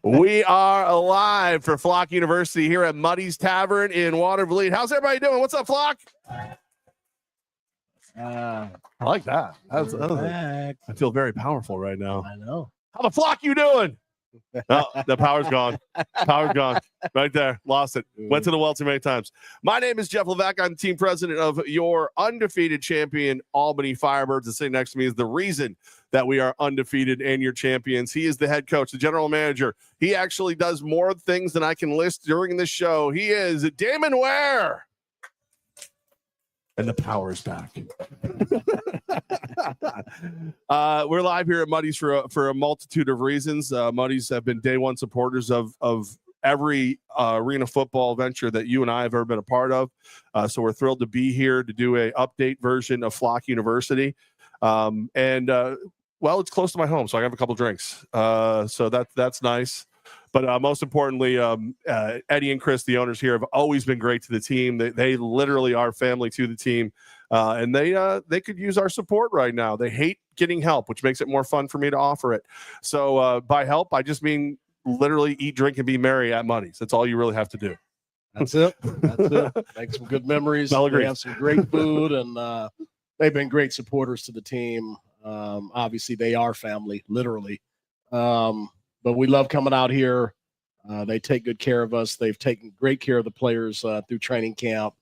We are live for Flock University here at Muddy's Tavern in Watervliet. How's everybody doing? What's up, Flock? I like that. I feel very powerful right now. I know. How the Flock you doing? Oh, the power's gone. Power's gone. Right there. Lost it. Went to the well too many times. My name is Jeff Levack. I'm team president of your undefeated champion, Albany Firebirds. And sitting next to me is the reason that we are undefeated and your champions. He is the head coach, the general manager. He actually does more things than I can list during this show. He is Damon Ware. And the power is back. We're live here at Muddy's for a multitude of reasons. Muddy's have been day one supporters of every arena football venture that you and I have ever been a part of. So we're thrilled to be here to do a update version of Flock University. Well, it's close to my home, so I have a couple drinks. So that's nice. But most importantly, Eddie and Chris, the owners here, have always been great to the team. They literally are family to the team, and they could use our support right now. They hate getting help, which makes it more fun for me to offer it. So by help, I just mean literally eat, drink, and be merry at Muddy's. That's all you really have to do. That's it. Make some good memories. They have some great food, and they've been great supporters to the team. Obviously, they are family, literally. But we love coming out here. They take good care of us. They've taken great care of the players through training camp.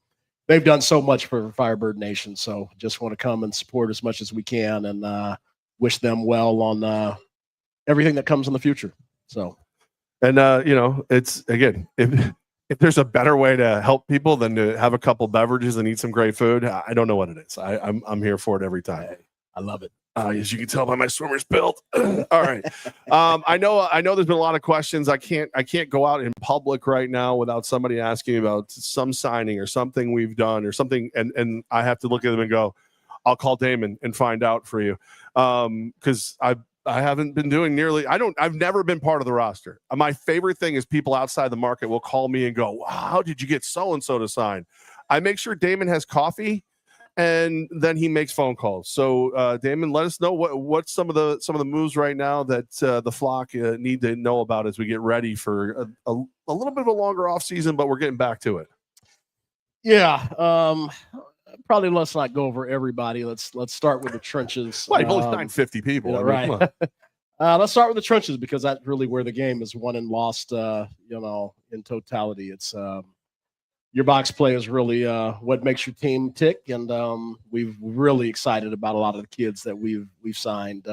They've done so much for Firebird Nation. So just want to come and support as much as we can and wish them well on everything that comes in the future. So, and it's again, if there's a better way to help people than to have a couple beverages and eat some great food, I don't know what it is. I'm here for it every time. I love it. As you can tell by my swimmer's build. All right. I know there's been a lot of questions. I can't go out in public right now without somebody asking about some signing or something we've done or something. And I have to look at them and go, I'll call Damon and find out for you. Because I haven't been doing I've never been part of the roster. My favorite thing is people outside the market will call me and go, wow, how did you get so-and-so to sign? I make sure Damon has coffee, and then he makes phone calls. So, Damon, let us know what's some of the moves right now that the Flock need to know about as we get ready for a little bit of a longer off season, but we're getting back to it. Yeah, probably let's not go over everybody. Let's start with the trenches. Well, you've only signed 50 people, right? Let's start with the trenches because that's really where the game is won and lost. In totality, it's. Your box play is really what makes your team tick, and we're really excited about a lot of the kids that we've signed.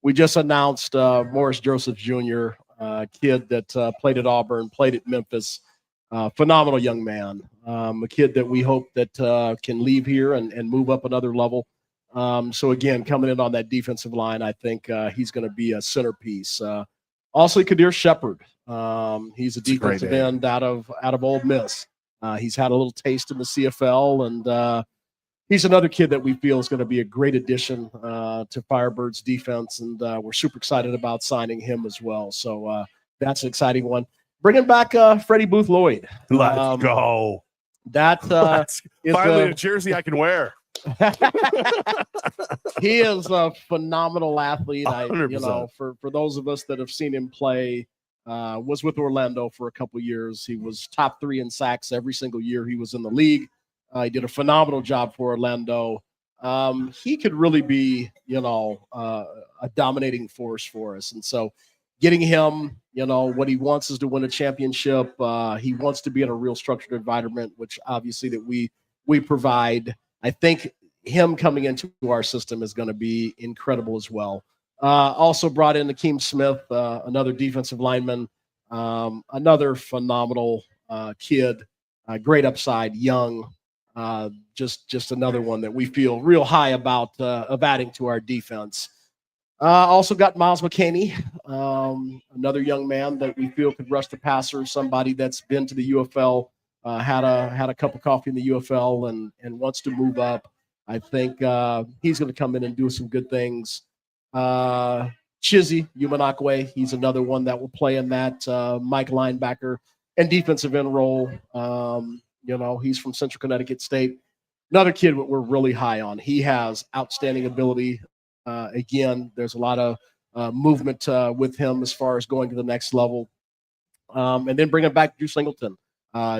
We just announced Morris Joseph Jr., kid that played at Auburn, played at Memphis, phenomenal young man, a kid that we hope that can leave here and move up another level. So again, coming in on that defensive line, I think he's going to be a centerpiece. Also, Kadir Shepard, he's a defensive end out of Ole Miss. He's had a little taste in the CFL, and he's another kid that we feel is going to be a great addition to Firebirds defense, and we're super excited about signing him as well. So that's an exciting one. Bringing back Freddie Booth Lloyd. Let's go. That is finally a jersey I can wear. He is a phenomenal athlete. For those of us that have seen him play. Was with Orlando for a couple years. He was top 3 in sacks every single year he was in the league. He did a phenomenal job for Orlando. He could really be, a dominating force for us. And so getting him, what he wants is to win a championship. He wants to be in a real structured environment, which obviously that we provide. I think him coming into our system is going to be incredible as well. Also brought in Akeem Smith, another defensive lineman, another phenomenal kid, great upside, young, just another one that we feel real high about of adding to our defense. Also got Miles McKinney, another young man that we feel could rush the passer, somebody that's been to the UFL, had a cup of coffee in the UFL and wants to move up. I think he's going to come in and do some good things. Chizzy Umanakwe, he's another one that will play in that Mike linebacker and defensive end role. He's from Central Connecticut State. Another kid that we're really high on. He has outstanding ability. Again, there's a lot of movement with him as far as going to the next level. And then bringing back Drew Singleton.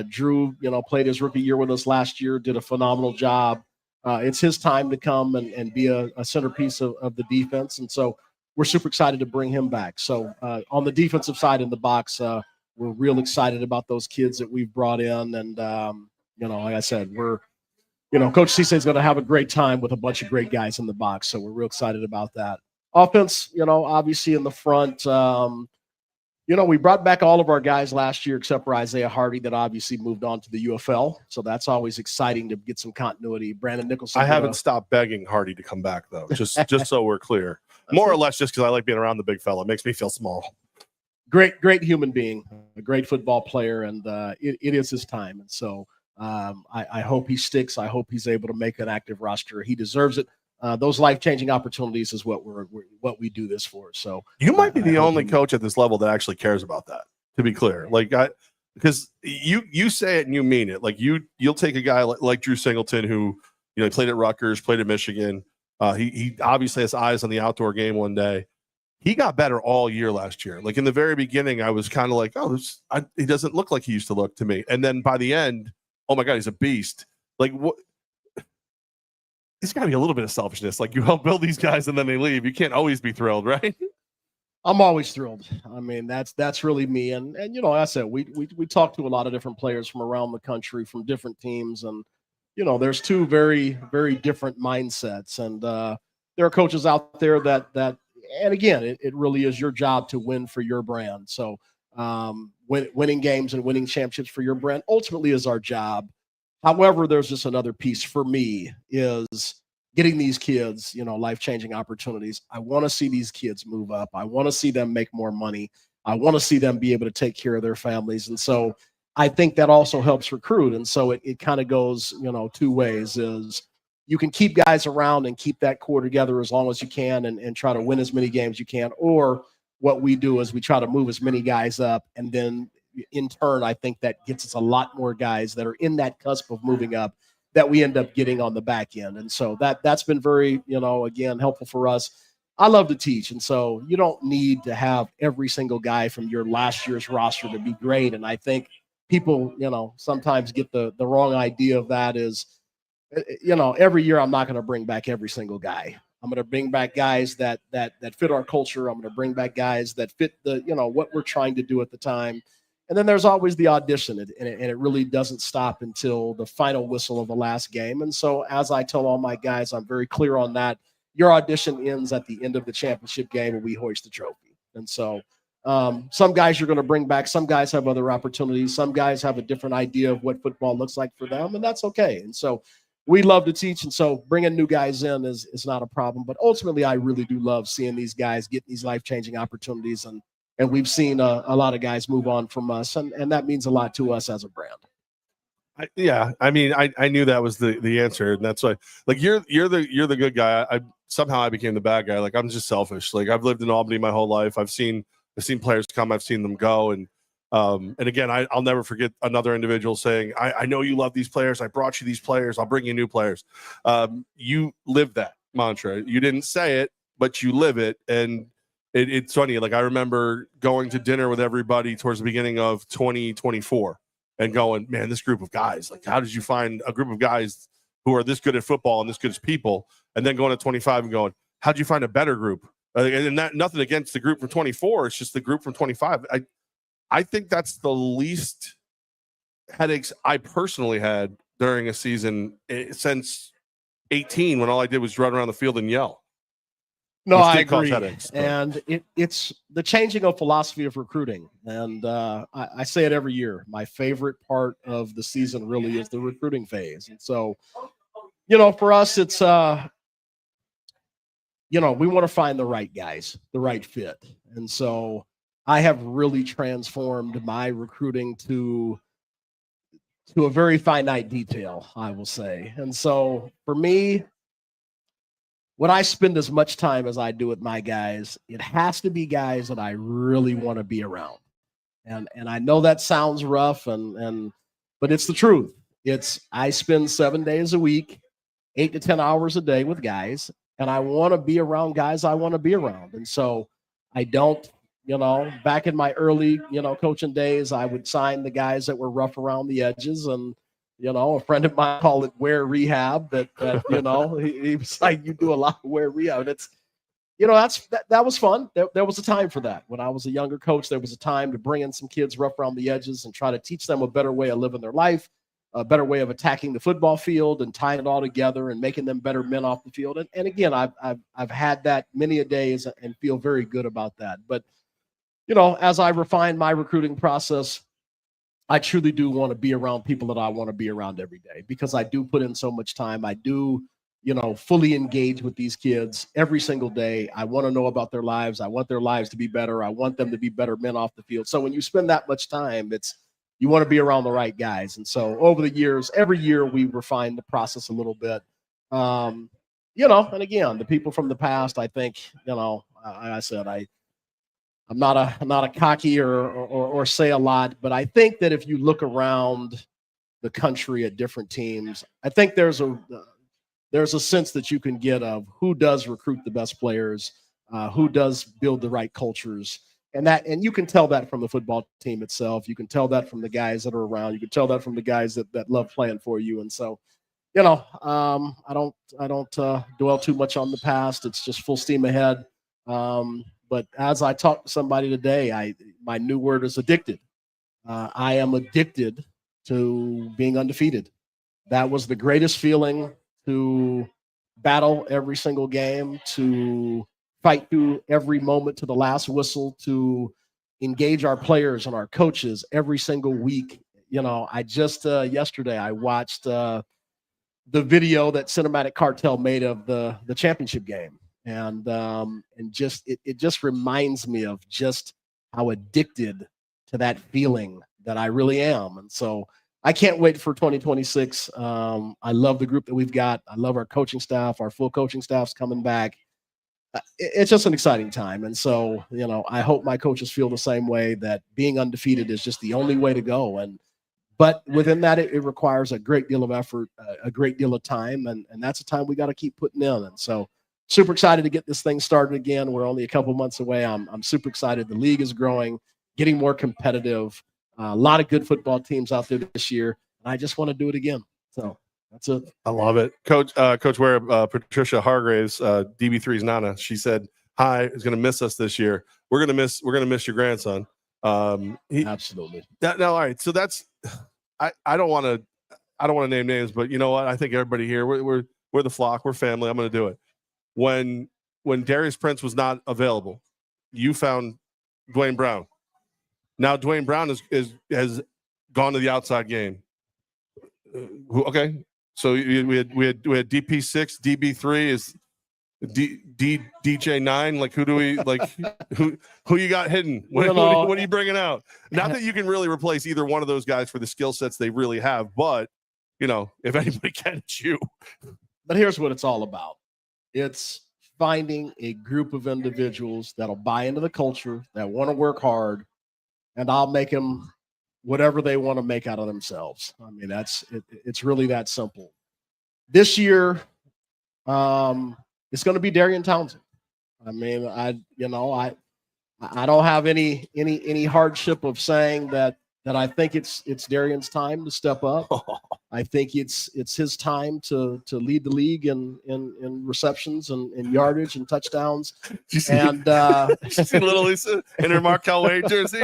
Drew, played his rookie year with us last year, did a phenomenal job. It's his time to come and be a centerpiece of the defense. And so we're super excited to bring him back. So on the defensive side in the box, we're real excited about those kids that we've brought in. And, like I said, Coach Cisse is going to have a great time with a bunch of great guys in the box. So we're real excited about that. Offense, obviously in the front, we brought back all of our guys last year except for Isaiah Hardy that obviously moved on to the UFL. So that's always exciting to get some continuity. Brandon Nicholson. I haven't stopped begging Hardy to come back, though, just so we're clear. More or less just because I like being around the big fella. It makes me feel small. Great human being, a great football player, and it is his time. And so I hope he sticks. I hope he's able to make an active roster. He deserves it. Those life-changing opportunities is what we do this for. So you might be the only coach at this level that actually cares about that. To be clear, because you say it and you mean it. Like you'll take a guy like Drew Singleton, who played at Rutgers, played at Michigan. He obviously has eyes on the outdoor game one day. He got better all year last year. Like in the very beginning, I was kind of like, he doesn't look like he used to look to me. And then by the end, oh my God, he's a beast. Like what? There's got to be a little bit of selfishness. Like you help build these guys and then they leave. You can't always be thrilled, right? I'm always thrilled. I mean, that's really me. And like I said, we talk to a lot of different players from around the country, from different teams, and there's two very, very different mindsets. And there are coaches out there that and again, it really is your job to win for your brand. So winning games and winning championships for your brand ultimately is our job. However, there's just another piece for me is getting these kids, life-changing opportunities. I want to see these kids move up. I want to see them make more money. I want to see them be able to take care of their families. And so I think that also helps recruit. And so it kind of goes, two ways is you can keep guys around and keep that core together as long as you can and try to win as many games you can. Or what we do is we try to move as many guys up, and then in turn, I think that gets us a lot more guys that are in that cusp of moving up that we end up getting on the back end. And so that's been very, again, helpful for us. I love to teach. And so you don't need to have every single guy from your last year's roster to be great. And I think people, sometimes get the wrong idea of that is, every year I'm not going to bring back every single guy. I'm going to bring back guys that fit our culture. I'm going to bring back guys that fit the, what we're trying to do at the time. And then there's always the audition, and it really doesn't stop until the final whistle of the last game. And so as I tell all my guys, I'm very clear on that. Your audition ends at the end of the championship game when we hoist the trophy. And so some guys you're going to bring back. Some guys have other opportunities. Some guys have a different idea of what football looks like for them, and that's okay. And so we love to teach, and so bringing new guys in is not a problem. But ultimately, I really do love seeing these guys get these life-changing opportunities, and we've seen a lot of guys move on from us, and that means a lot to us as a brand. I knew that was the answer, and that's why. Like you're the good guy. I became the bad guy. Like I'm just selfish. Like I've lived in Albany my whole life. I've seen players come. I've seen them go, and again, I'll never forget another individual saying, "I know you love these players. I brought you these players. I'll bring you new players." You live that mantra. You didn't say it, but you live it, and it's funny. Like I remember going to dinner with everybody towards the beginning of 2024 and going, man, this group of guys, like, how did you find a group of guys who are this good at football and this good as people? And then going to 25 and going, how'd you find a better group? And that nothing against the group from 24. It's just the group from 25. I think that's the least headaches I personally had during a season since 18, when all I did was run around the field and yell. No, I agree. And it's the changing of philosophy of recruiting. And I say it every year. My favorite part of the season really is the recruiting phase. And so, for us, it's, we want to find the right guys, the right fit. And so I have really transformed my recruiting to a very finite detail, I will say. And so for me, when I spend as much time as I do with my guys, it has to be guys that I really want to be around. And I know that sounds rough, but it's the truth. I spend 7 days a week, 8 to 10 hours a day with guys, and I want to be around guys I want to be around. And so I don't, back in my early, coaching days, I would sign the guys that were rough around the edges. And, a friend of mine called it wear rehab that he was like, you do a lot of wear rehab. And it's, that was fun. There was a time for that. When I was a younger coach, there was a time to bring in some kids rough around the edges and try to teach them a better way of living their life, a better way of attacking the football field and tying it all together and making them better men off the field. And again, I've had that many a days and feel very good about that. But, as I refine my recruiting process, I truly do want to be around people that I want to be around every day, because I do put in so much time. I do, fully engage with these kids every single day. I want to know about their lives. I want their lives to be better. I want them to be better men off the field. So when you spend that much time, you want to be around the right guys. And so over the years, every year we refine the process a little bit. And again, the people from the past, I think, like I said, I'm not a cocky or say a lot, but I think that if you look around the country at different teams, I think there's a sense that you can get of who does recruit the best players, who does build the right cultures. And you can tell that from the football team itself. You can tell that from the guys that are around. You can tell that from the guys that love playing for you. And so, I don't dwell too much on the past. It's just full steam ahead. But as I talked to somebody today, my new word is addicted. I am addicted to being undefeated. That was the greatest feeling, to battle every single game, to fight through every moment to the last whistle, to engage our players and our coaches every single week. I just yesterday I watched the video that Cinematic Cartel made of the championship game. And just it just reminds me of just how addicted to that feeling that I really am. And so I can't wait for 2026. I love the group that we've got. I love our coaching staff. Our full coaching staff's coming back. It's just an exciting time. And so, I hope my coaches feel the same way, that being undefeated is just the only way to go. But within that, it requires a great deal of effort, a great deal of time. And that's a time we got to keep putting in. And so, super excited to get this thing started again. We're only a couple months away. I'm super excited. The league is growing, getting more competitive. A lot of good football teams out there this year. And I just want to do it again. So that's it. I love it. Coach Ware, Patricia Hargraves, DB3's Nana, she said, hi, is going to miss us this year. We're going to miss your grandson. Absolutely. No, all right. So that's, I don't want to name names, but you know what? I think everybody here, we're the flock, we're family. I'm going to do it. When Darius Prince was not available, you found Dwayne Brown. Now Dwayne Brown has gone to the outside game. Okay, so we had DP6, DB3 is DJ9. Like, who do we like? Who you got hidden? What are you bringing out? Not that you can really replace either one of those guys for the skill sets they really have, but if anybody can, it's you. But here's what it's all about. It's finding a group of individuals that'll buy into the culture, that want to work hard, and I'll make them whatever they want to make out of themselves. I mean, it's really that simple. This year, it's going to be Darian Townsend. I mean, I don't have any hardship of saying that I think it's Darian's time to step up. I think it's his time to lead the league in receptions and yardage and touchdowns. And see little Lisa in her Markel Wade jersey.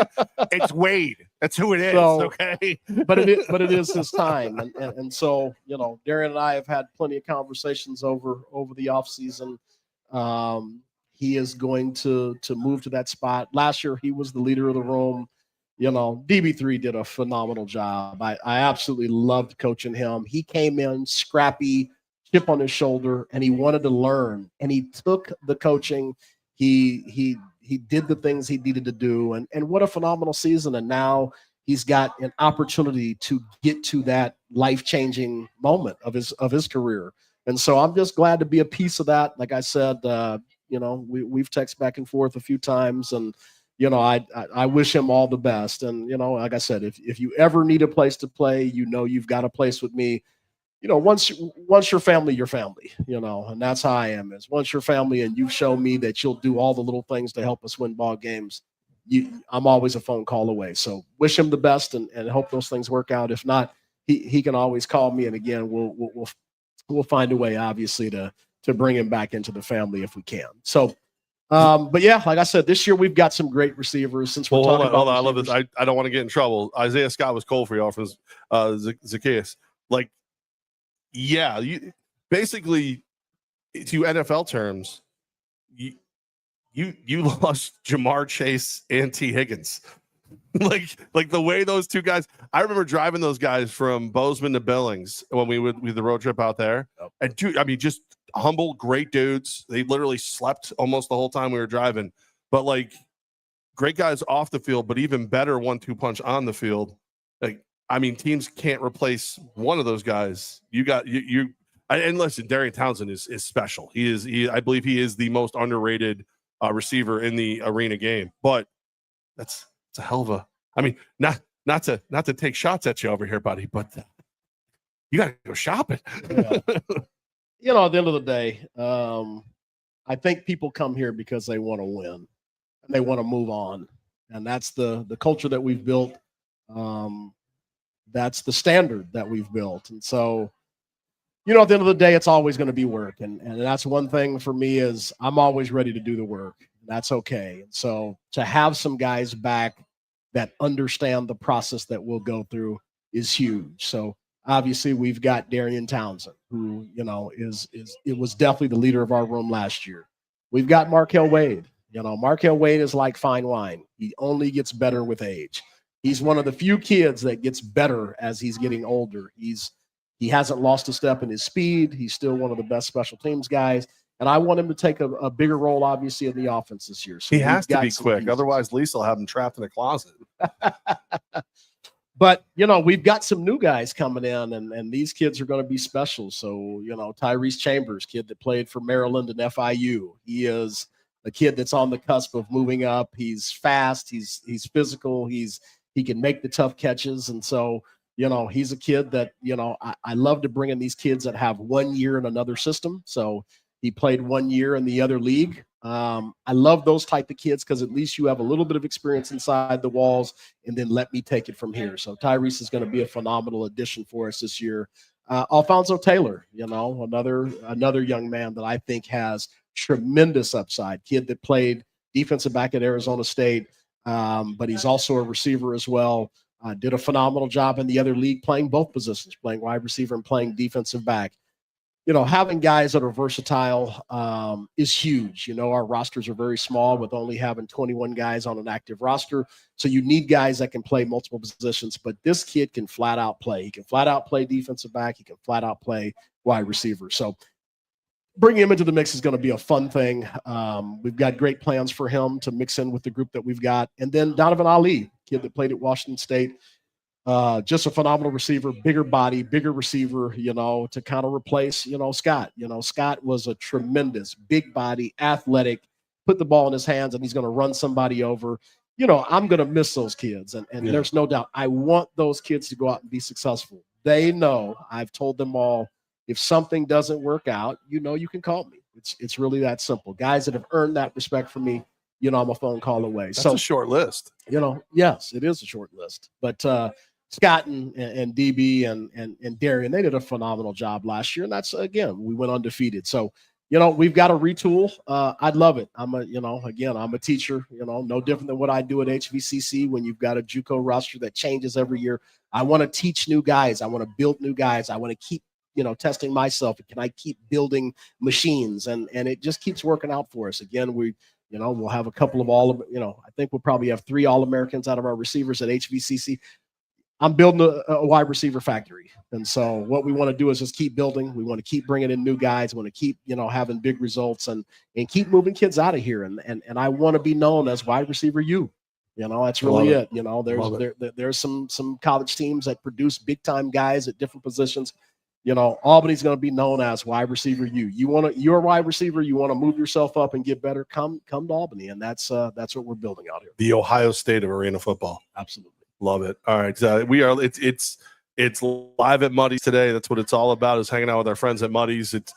It's Wade. That's who it is. So, okay, but it is his time, and so Darian and I have had plenty of conversations over the offseason. He is going to move to that spot. Last year he was the leader of the room. DB3 did a phenomenal job. I absolutely loved coaching him. He came in scrappy, chip on his shoulder, and he wanted to learn. And he took the coaching. He did the things he needed to do. And what a phenomenal season. And now he's got an opportunity to get to that life-changing moment of his career. And so I'm just glad to be a piece of that. Like I said, we've texted back and forth a few times, and I wish him all the best. And, like I said, if you ever need a place to play, you've got a place with me. once your family, and that's how I am. Is once your family, and you've shown me that you'll do all the little things to help us win ball games, I'm always a phone call away. So wish him the best and hope those things work out. If not, he can always call me, and again, we'll find a way, obviously, to bring him back into the family if we can. So. But yeah, like I said, this year we've got some great receivers. Since we're talking about I love this. I don't want to get in trouble. Isaiah Scott was cold for y'all from Zacchaeus. Like, yeah, you basically, to NFL terms, you lost Jamar Chase and T. Higgins. like the way those two guys. I remember driving those guys from Bozeman to Billings when we did the road trip out there. And dude, I mean, just humble, great dudes. They literally slept almost the whole time we were driving. But like, great guys off the field, but even better 1-2 punch on the field. Like, I mean, teams can't replace one of those guys. And listen, Darian Townsend is special. I believe he is the most underrated receiver in the arena game. But it's a hell of a. I mean, not to take shots at you over here, buddy, but you got to go shopping. Yeah. At the end of the day, I think people come here because they want to win and they want to move on, and that's the culture that we've built. That's the standard that we've built, and so. At the end of the day, it's always going to be work. And that's one thing for me is I'm always ready to do the work. That's okay. And so to have some guys back that understand the process that we'll go through is huge. So obviously we've got Darian Townsend, who, it was definitely the leader of our room last year. We've got Markel Wade. Markel Wade is like fine wine. He only gets better with age. He's one of the few kids that gets better as he's getting older. He hasn't lost a step in his speed. He's still one of the best special teams guys. And I want him to take a bigger role, obviously, in the offense this year. So he has to be quick. Pieces. Otherwise, Lisa will have him trapped in a closet. But, we've got some new guys coming in, and these kids are going to be special. So, Tyrese Chambers, kid that played for Maryland and FIU. He is a kid that's on the cusp of moving up. He's fast. He's physical. He can make the tough catches. And so, he's a kid that, I love to bring in these kids that have 1 year in another system. So he played 1 year in the other league. I love those type of kids because at least you have a little bit of experience inside the walls, and then let me take it from here. So Tyrese is going to be a phenomenal addition for us this year. Alfonso Taylor, another young man that I think has tremendous upside. Kid that played defensive back at Arizona State, but he's also a receiver as well. Did a phenomenal job in the other league playing both positions, playing wide receiver and playing defensive back. Having guys that are versatile is huge. Our rosters are very small with only having 21 guys on an active roster. So you need guys that can play multiple positions, but this kid can flat out play. He can flat out play defensive back. He can flat out play wide receiver. So bringing him into the mix is going to be a fun thing. We've got great plans for him to mix in with the group that we've got. And then Donovan Ali, kid that played at Washington State, just a phenomenal receiver, bigger body, bigger receiver, to kind of replace, Scott. Scott was a tremendous big body, athletic, put the ball in his hands, and he's going to run somebody over. I'm going to miss those kids. And there's no doubt. I want those kids to go out and be successful. They know, I've told them all, if something doesn't work out, you can call me. It's really that simple. Guys that have earned that respect from me, I'm a phone call away. That's a short list. Yes, it is a short list. But Scott and DB and Darian, they did a phenomenal job last year. And that's, again, we went undefeated. So, we've got to retool. I'd love it. I'm a teacher, no different than what I do at HVCC when you've got a JUCO roster that changes every year. I want to teach new guys. I want to build new guys. I want to keep testing myself. Can I keep building machines? And it just keeps working out for us. Again, we'll have a couple of I think we'll probably have 3 All-Americans out of our receivers at HVCC. I'm building a wide receiver factory. And so what we want to do is just keep building. We want to keep bringing in new guys. We want to keep, having big results and keep moving kids out of here. And I want to be known as wide receiver U. That's really it. There's some college teams that produce big time guys at different positions. Albany's going to be known as wide receiver U. You're a wide receiver. You want to move yourself up and get better. Come to Albany, and that's what we're building out here. The Ohio State of arena football. Absolutely, love it. All right, we are. It's It's live at Muddy's today. That's what it's all about, is hanging out with our friends at Muddy's. It's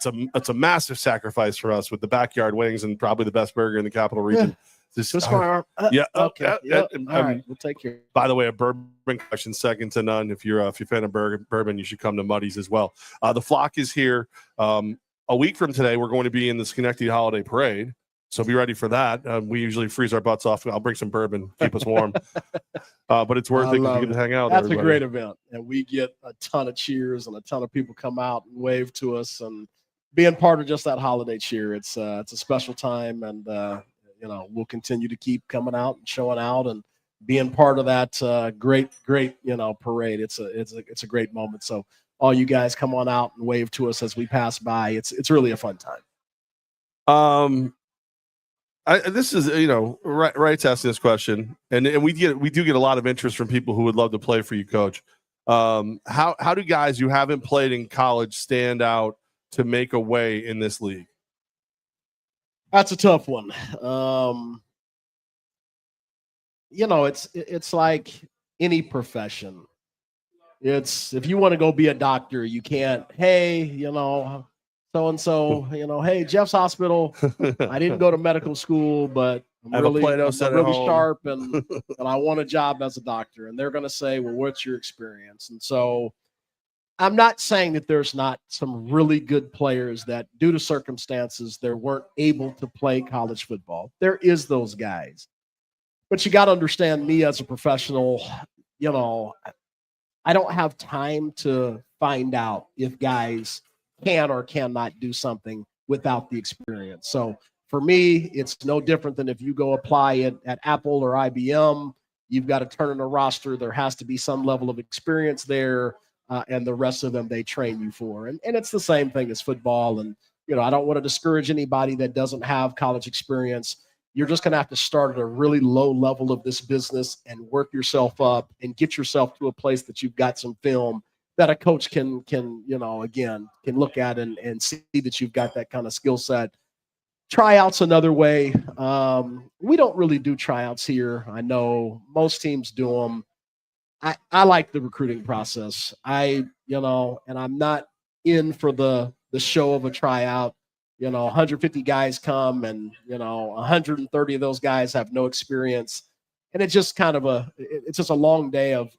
a massive sacrifice for us with the backyard wings and probably the best burger in the capital region. Yeah. Okay. All right. We'll take care. By the way, a bourbon collection second to none. If you're a fan of bourbon, you should come to Muddy's as well. The flock is here. A week from today, we're going to be in the Schenectady Holiday Parade. So be ready for that. We usually freeze our butts off. I'll bring some bourbon, keep us warm. But it's worth it because you get to hang out. That's a great event, and we get a ton of cheers and a ton of people come out and wave to us. And being part of just that holiday cheer, it's a special time, and we'll continue to keep coming out and showing out and being part of that great parade. It's a great moment. So all you guys come on out and wave to us as we pass by. It's really a fun time. This is Wright's asking this question, and we do get a lot of interest from people who would love to play for you, Coach. How do guys who haven't played in college stand out to make a way in this league? That's a tough one. It's like any profession. It's, if you want to go be a doctor, you can't, hey, so-and-so, hey, Jeff's hospital. I didn't go to medical school, but I'm really sharp and I want a job as a doctor. And they're going to say, well, what's your experience? And so I'm not saying that there's not some really good players that, due to circumstances, they weren't able to play college football. There is those guys. But you got to understand, me as a professional, I don't have time to find out if guys can or cannot do something without the experience. So for me, it's no different than if you go apply at Apple or IBM. You've got to turn in a roster. There has to be some level of experience there, and the rest of them they train you for. And it's the same thing as football. And, I don't want to discourage anybody that doesn't have college experience. You're just going to have to start at a really low level of this business and work yourself up and get yourself to a place that you've got some film that a coach can look at and see that you've got that kind of skill set. Tryouts another way. We don't really do tryouts here. I know most teams do them. I like the recruiting process. And I'm not in for the show of a tryout. 150 guys come and, 130 of those guys have no experience. And it's just it's just a long day of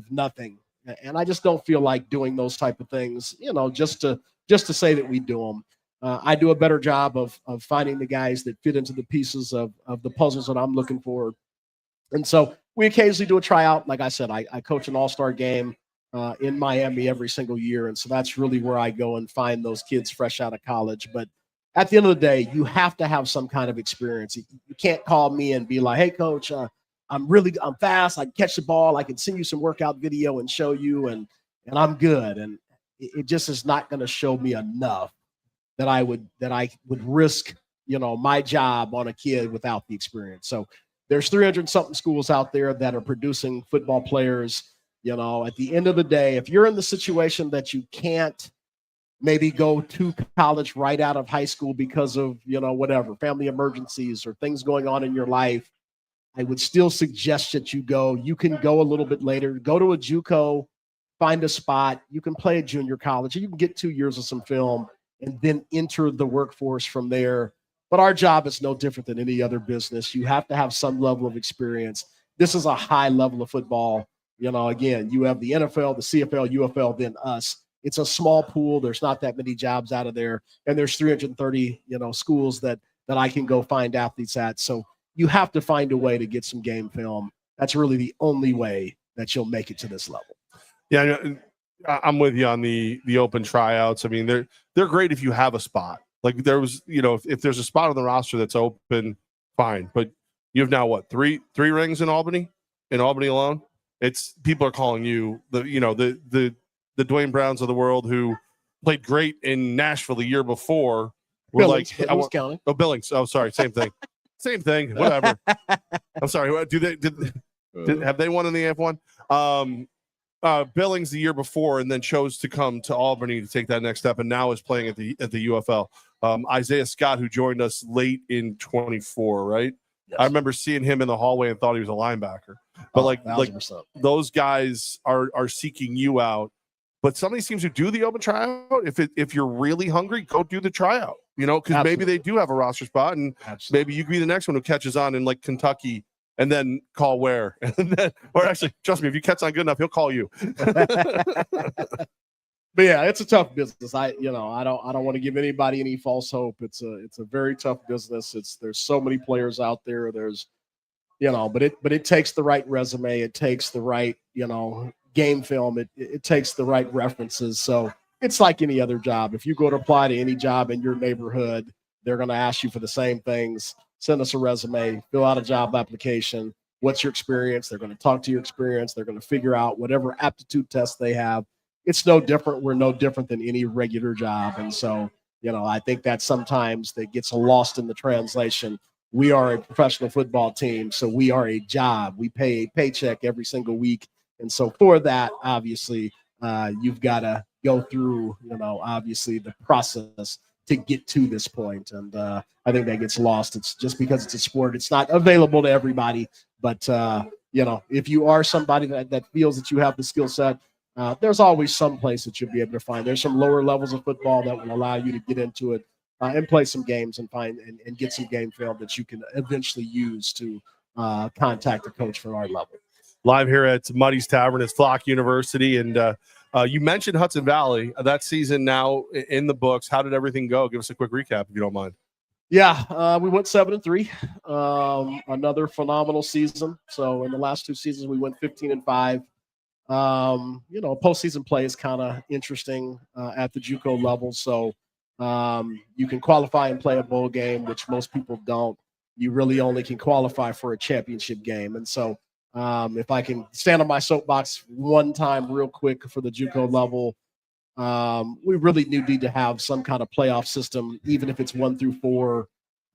nothing. And I just don't feel like doing those type of things, just to say that we do them. I do a better job of finding the guys that fit into the pieces of the puzzles that I'm looking for. And so we occasionally do a tryout. Like I said, I coach an all-star game in Miami every single year. And so that's really where I go and find those kids fresh out of college. But at the end of the day, you have to have some kind of experience. You can't call me and be like, hey, coach, I'm fast. I can catch the ball. I can send you some workout video and show you, and I'm good. And it just is not going to show me enough that I would risk, my job on a kid without the experience. So there's 300 something schools out there that are producing football players. At the end of the day, if you're in the situation that you can't maybe go to college right out of high school because of, whatever, family emergencies or things going on in your life, I would still suggest that you go. You can go a little bit later. Go to a JUCO, find a spot. You can play at junior college. You can get 2 years of some film and then enter the workforce from there. But our job is no different than any other business. You have to have some level of experience. This is a high level of football. Again, you have the NFL, the CFL, UFL, then us. It's a small pool. There's not that many jobs out of there. And there's 330, schools that I can go find athletes at. So you have to find a way to get some game film. That's really the only way that you'll make it to this level. Yeah, I'm with you on the open tryouts. I mean, they're great if you have a spot. Like there was, if there's a spot on the roster that's open, fine. But you have now what, three rings in Albany alone? It's people are calling you the Dwayne Browns of the world who played great in Nashville the year before. We're Billings, County. Oh, Billings. Oh, sorry, same thing. Same thing. Whatever. I'm sorry. Have they won in the AF1? Billings the year before, and then chose to come to Albany to take that next step, and now is playing at the UFL. Isaiah Scott, who joined us late in 24, right? Yes. I remember seeing him in the hallway and thought he was a linebacker. But like 1,000%. those guys are seeking you out. But some of these teams who do the open tryout, if you're really hungry, go do the tryout. Because maybe they do have a roster spot, and maybe you could be the next one who catches on in like Kentucky, and then call Ware. Or actually, trust me, if you catch on good enough, he'll call you. But yeah, it's a tough business. I don't want to give anybody any false hope. It's a very tough business. There's so many players out there. There's, but it takes the right resume. It takes the right, game film. It takes the right references. So it's like any other job. If you go to apply to any job in your neighborhood, they're going to ask you for the same things. Send us a resume, fill out a job application. What's your experience? They're going to talk to your experience. They're going to figure out whatever aptitude test they have. It's no different. We're no different than any regular job. And so, I think that sometimes that gets lost in the translation. We are a professional football team, so we are a job. We pay a paycheck every single week. And so for that, obviously, you've got to go through, obviously the process to get to this point. And I think that gets lost. It's just because it's a sport. It's not available to everybody. But, if you are somebody that feels that you have the skill set, there's always some place that you'll be able to find. There's some lower levels of football that will allow you to get into it and play some games and find and get some game film that you can eventually use to contact a coach for our level. Live here at Muddy's Tavern at Flock University. And you mentioned Hudson Valley. That season now in the books. How did everything go? Give us a quick recap if you don't mind. Yeah, we went 7-3. Another phenomenal season. So in the last two seasons, we went 15-5. Postseason play is kind of interesting at the JUCO level. So you can qualify and play a bowl game, which most people don't. You really only can qualify for a championship game. And so if I can stand on my soapbox one time real quick for the JUCO level, we really need to have some kind of playoff system, even if it's 1 through 4.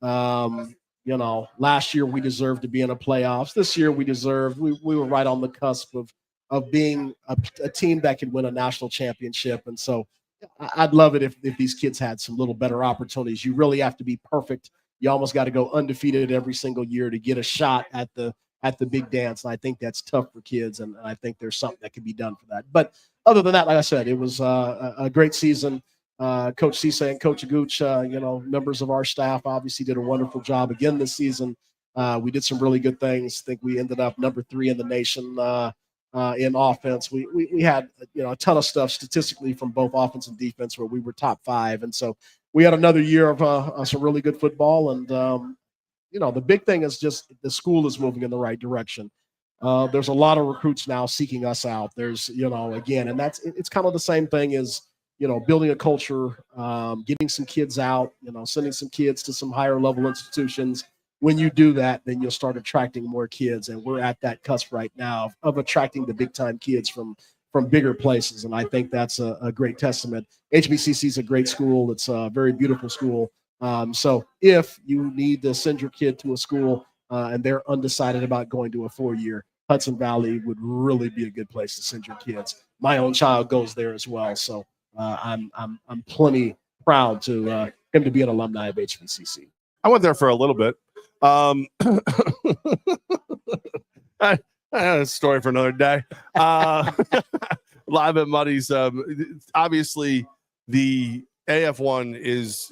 Last year we deserved to be in a playoffs. This year we were right on the cusp of being a team that could win a national championship. And so I'd love it if these kids had some little better opportunities. You really have to be perfect. You almost got to go undefeated every single year to get a shot at the big dance. And I think that's tough for kids. And I think there's something that can be done for that. But other than that, like I said, it was a great season. Coach Cisse and Coach Gooch, members of our staff obviously did a wonderful job again this season. We did some really good things. I think we ended up number 3 in the nation in offense. We had a ton of stuff statistically from both offense and defense where we were top 5. And so we had another year of some really good football. And, the big thing is just the school is moving in the right direction. There's a lot of recruits now seeking us out. There's, again, and it's kind of the same thing as, building a culture, getting some kids out, sending some kids to some higher level institutions. When you do that, then you'll start attracting more kids. And we're at that cusp right now of attracting the big time kids from bigger places. And I think that's a great testament. HBCC is a great school. It's a very beautiful school. So if you need to send your kid to a school and they're undecided about going to a 4-year, Hudson Valley would really be a good place to send your kids. My own child goes there as well. So I'm plenty proud to him to be an alumni of HBCC. I went there for a little bit. A story for another day. Live at Muddy's. Obviously, the AF1 is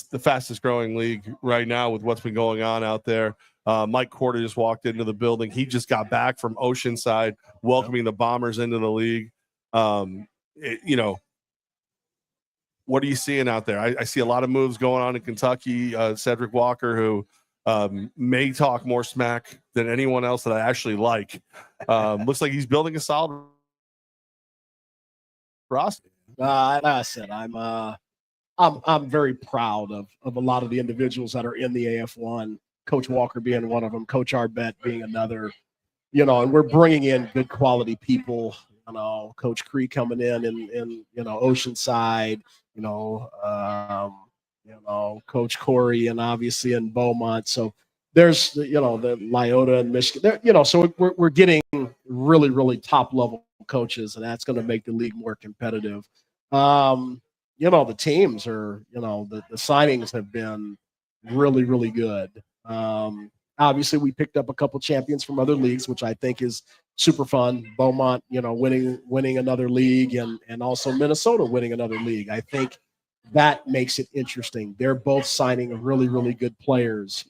the fastest growing league right now with what's been going on out there. Mike Corder just walked into the building. He just got back from Oceanside, welcoming the Bombers into the league. What are you seeing out there? I see a lot of moves going on in Kentucky. Cedric Walker, who may talk more smack than anyone else that I actually like. Looks like he's building a solid roster. Like I said, I'm very proud of a lot of the individuals that are in the AF1. Coach Walker being one of them, Coach Arbette being another. And we're bringing in good quality people. Coach Cree coming in Oceanside. Coach Corey and obviously in Beaumont. So there's, the Lyota and Michigan there, so we're getting really, really top level coaches, and that's going to make the league more competitive. The teams are, the signings have been really, really good. Obviously, we picked up a couple champions from other leagues, which I think is super fun. Beaumont, winning another league, and also Minnesota winning another league. I think that makes it interesting. They're both signing really, really good players.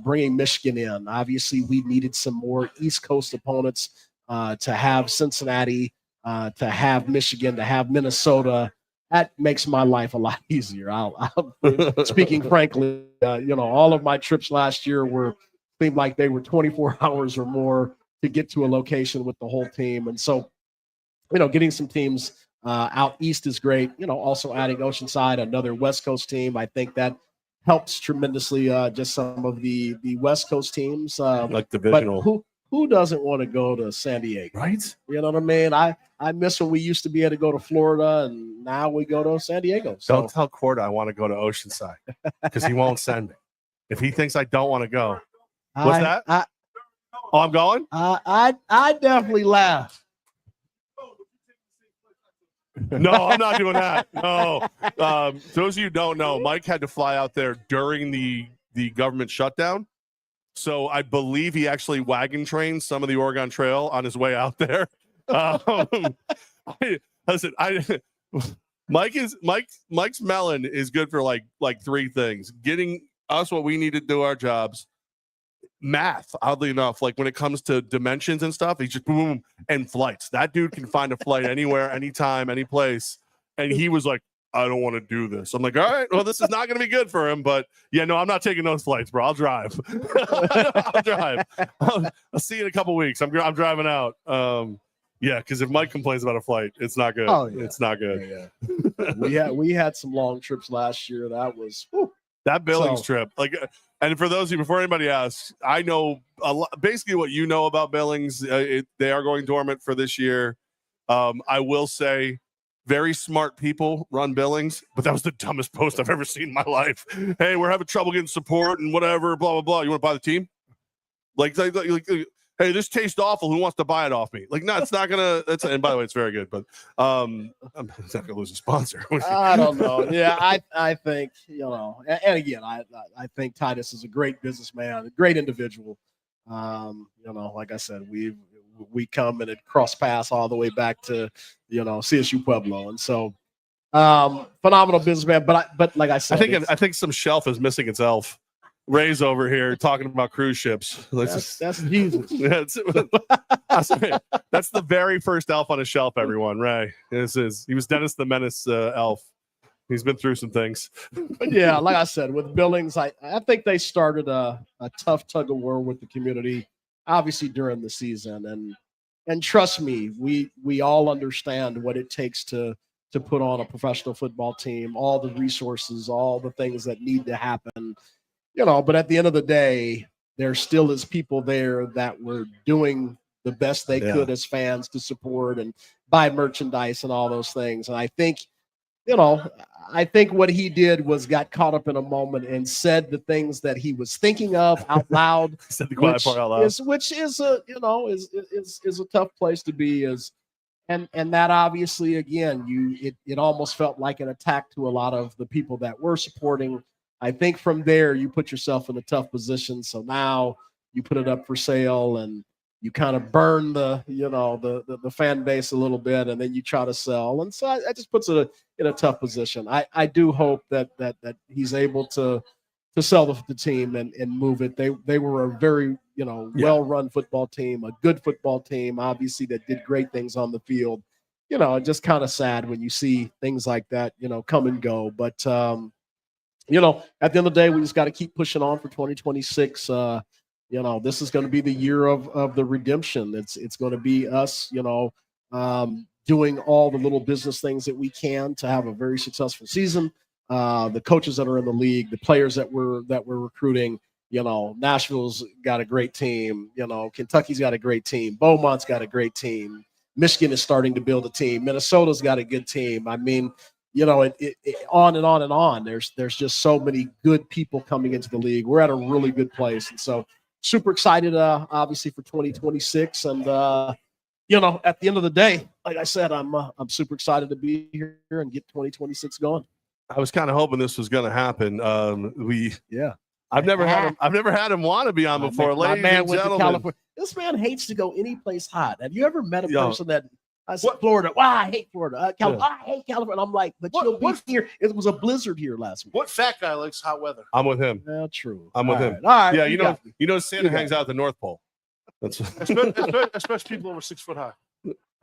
Bringing Michigan in. Obviously, we needed some more East Coast opponents to have Cincinnati, to have Michigan, to have Minnesota. That makes my life a lot easier. Speaking frankly, all of my trips last year seemed like they were 24 hours or more to get to a location with the whole team. And so, getting some teams out east is great. Also adding Oceanside, another West Coast team. I think that helps tremendously. Just some of the West Coast teams, like divisional. But who doesn't want to go to San Diego? Right. You know what I mean? I miss when we used to be able to go to Florida, and now we go to San Diego. So. Don't tell Corda I want to go to Oceanside because he won't send me. If he thinks I don't want to go, what's that? I'm going. I definitely laugh. No, I'm not doing that. No. Those of you who don't know, Mike had to fly out there during the government shutdown. So I believe he actually wagon trained some of the Oregon Trail on his way out there. Mike's melon is good for like three things: getting us what we need to do our jobs, math, oddly enough, like when it comes to dimensions and stuff, he's just boom, and flights. That dude can find a flight anywhere, anytime, any place. And he was like, I don't want to do this. I'm like, all right, well, this is not going to be good for him, but yeah, no, I'm not taking those flights, bro. I'll drive. I'll drive. I'll see you in a couple weeks. I'm driving out. Yeah, because if Mike complains about a flight, it's not good. Oh, yeah. It's not good. Yeah. we had some long trips last year. That was that Billings trip. Like, and for those of you, before anybody asks, I know basically what you know about Billings. They are going dormant for this year. I will say, very smart people run Billings, but that was the dumbest post I've ever seen in my life. Hey, we're having trouble getting support and whatever, blah, blah, blah. You want to buy the team? Like hey, this tastes awful. Who wants to buy it off me? Like, no, it's not going to. And by the way, it's very good, but I'm not going to lose a sponsor. I don't know. Yeah, I think, and again, I think Titus is a great businessman, a great individual. Like I said, we come and it cross paths all the way back to, CSU Pueblo. And so phenomenal businessman. But like I said, I think some shelf is missing its elf. Ray's over here talking about cruise ships. That's Jesus. That's the very first elf on a shelf, everyone. Ray. He was Dennis the Menace elf. He's been through some things. But yeah, like I said, with Billings, I think they started a tough tug of war with the community, obviously during the season. And trust me, we all understand what it takes to put on a professional football team, all the resources, all the things that need to happen. But at the end of the day, there still is people there that were doing the best they could as fans to support and buy merchandise and all those things. And I think, what he did was got caught up in a moment and said the things that he was thinking of out loud. Said the quiet part out loud. Which is a tough place to be. And that obviously, again, it almost felt like an attack to a lot of the people that were supporting. I think from there you put yourself in a tough position. So now you put it up for sale and you kind of burn the fan base a little bit, and then you try to sell. And so that just puts it in a tough position. I do hope that he's able to sell the team and move it. They were a very well-run football team, a good football team, obviously, that did great things on the field. Just kind of sad when you see things like that come and go. But at the end of the day, we just got to keep pushing on for 2026. This is going to be the year of the redemption. It's going to be us, doing all the little business things that we can to have a very successful season. The coaches that are in the league, the players that we're recruiting, Nashville's got a great team. Kentucky's got a great team. Beaumont's got a great team. Michigan is starting to build a team. Minnesota's got a good team. I mean, on and on and on. There's just so many good people coming into the league. We're at a really good place. And so super excited, obviously, for 2026. And, at the end of the day, like I said, I'm super excited to be here and get 2026 going. I was kind of hoping this was going to happen. I've never had him want to be on before. My Ladies man and went to gentlemen. California. This man hates to go any place hot. Have you ever met a Yo. person that I said Florida? Wow, I hate Florida. I hate California. I'm like, but you'll be here. It was a blizzard here last week. What fat guy likes hot weather? I'm with him. Yeah, true. I'm with him. All right. Yeah, you know Santa hangs out at the North Pole. That's Especially people over 6 foot high.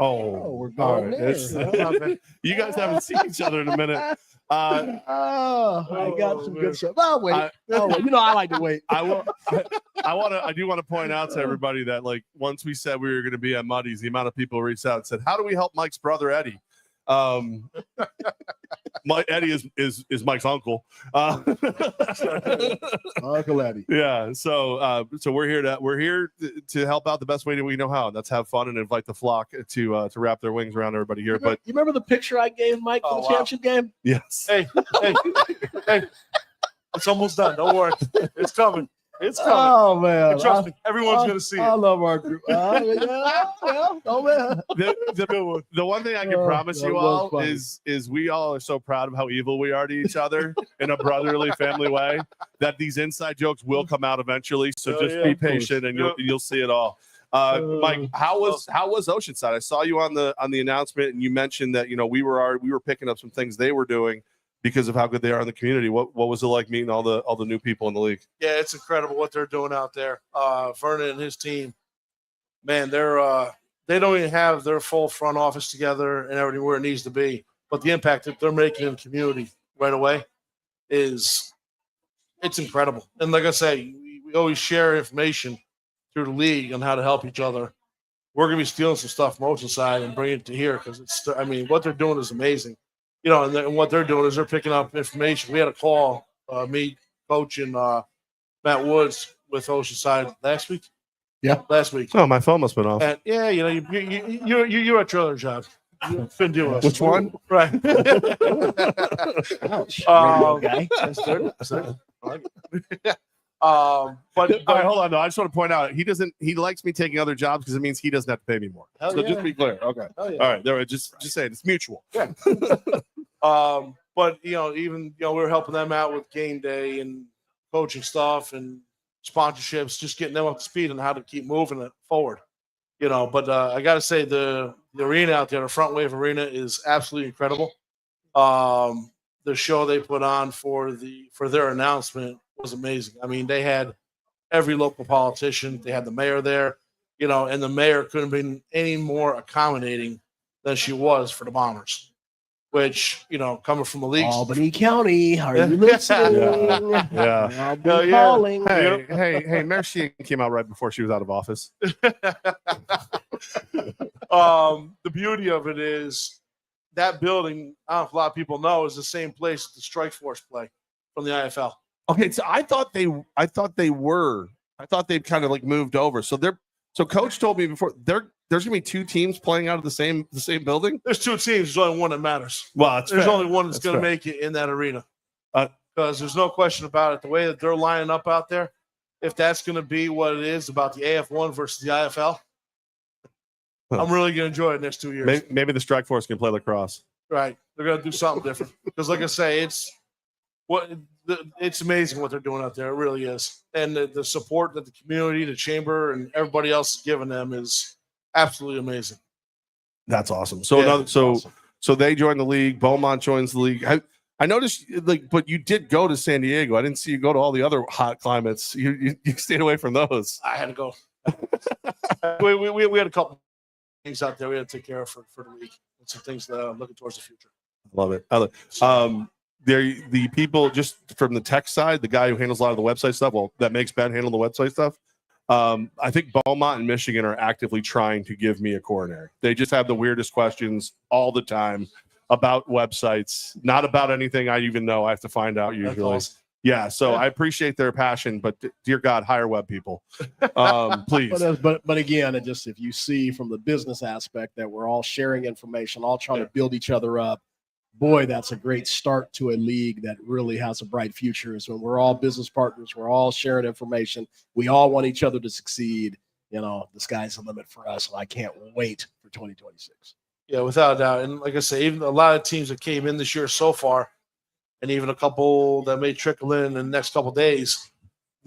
we're going there. You guys haven't seen each other in a minute. I got some good stuff. Oh wait, I like to wait. I do want to point out to everybody that like once we said we were going to be at Muddy's, the amount of people reached out and said, "How do we help Mike's brother Eddie?" Eddie is Mike's uncle. Uncle Eddie. Yeah. So we're here to help out the best way that we know how. And that's have fun and invite the flock to wrap their wings around everybody here. But you remember the picture I gave Mike for the championship game? Yes. Hey, it's almost done. Don't worry, it's coming. It's coming. Oh man, and trust me, everyone's gonna see it. I love our group. Oh man. The one thing I can promise you all is we all are so proud of how evil we are to each other in a brotherly family way that these inside jokes will come out eventually. So just be patient and you'll see it all. Mike, how was Oceanside? I saw you on the announcement and you mentioned that we were picking up some things they were doing because of how good they are in the community. What was it like meeting all the new people in the league? Yeah, it's incredible what they're doing out there. Vernon and his team, man, they don't even have their full front office together and everything where it needs to be. But the impact that they're making in the community right away it's incredible. And like I say, we always share information through the league on how to help each other. We're going to be stealing some stuff from Oceanside and bringing it to here because what they're doing is amazing. And what they're doing is they're picking up information. We had a call, me, Coach, and Matt Woods with Oceanside last week. Yeah, last week. Oh, my phone must have been off. And you're at your other job. You couldn't do us. Which one? Right. Okay. But all right, hold on. No, I just want to point out he likes me taking other jobs because it means he doesn't have to pay me more. So just be clear. Okay. Yeah. All right. There, just saying it's mutual. Yeah. But even we're helping them out with game day and coaching stuff and sponsorships, just getting them up to speed on how to keep moving it forward. But I got to say the arena out there, the Front Wave Arena, is absolutely incredible. The show they put on for their announcement was amazing. I mean, they had every local politician. They had the mayor there, and the mayor couldn't have been any more accommodating than she was for the Bombers. Which, coming from the league, Albany County, are you listening? Yeah. I'll be calling. Hey, Mayor Sheehan came out right before she was out of office. The beauty of it is that building, I don't know if a lot of people know, is the same place that the Strike Force play from the IFL. Okay, so I thought they've kind of like moved over. So Coach told me before there's gonna be two teams playing out of the same building. There's two teams. There's only one that matters. Well, there's only one that's going to make it in that arena. Because there's no question about it. The way that they're lining up out there, if that's going to be what it is about the AF1 versus the IFL, I'm really going to enjoy it next 2 years. Maybe the Strike Force can play lacrosse. Right. They're going to do something different. Because like I say, it's amazing what they're doing out there. It really is. And the support that the community, the chamber, and everybody else is giving them is absolutely amazing. That's awesome. So they joined the league. Beaumont joins the league. I noticed, but you did go to San Diego. I didn't see you go to all the other hot climates. You stayed away from those. I had to go. we had a couple things out there we had to take care of for the league. And some things looking towards the future. Love it. The people just from the tech side, the guy who handles a lot of the website stuff. Well, that makes Ben handle the website stuff. I think Beaumont and Michigan are actively trying to give me a coronary. They just have the weirdest questions all the time about websites, not about anything I even know. I have to find out usually. Awesome. Yeah, so I appreciate their passion, but dear God, hire web people, please. But again, if you see from the business aspect that we're all sharing information, all trying to build each other up, boy, that's a great start to a league that really has a bright future. Is when we're all business partners, we're all sharing information, we all want each other to succeed. The sky's the limit for us, and I can't wait for 2026. Yeah, without a doubt. And like I say, even a lot of teams that came in this year so far, and even a couple that may trickle in the next couple of days,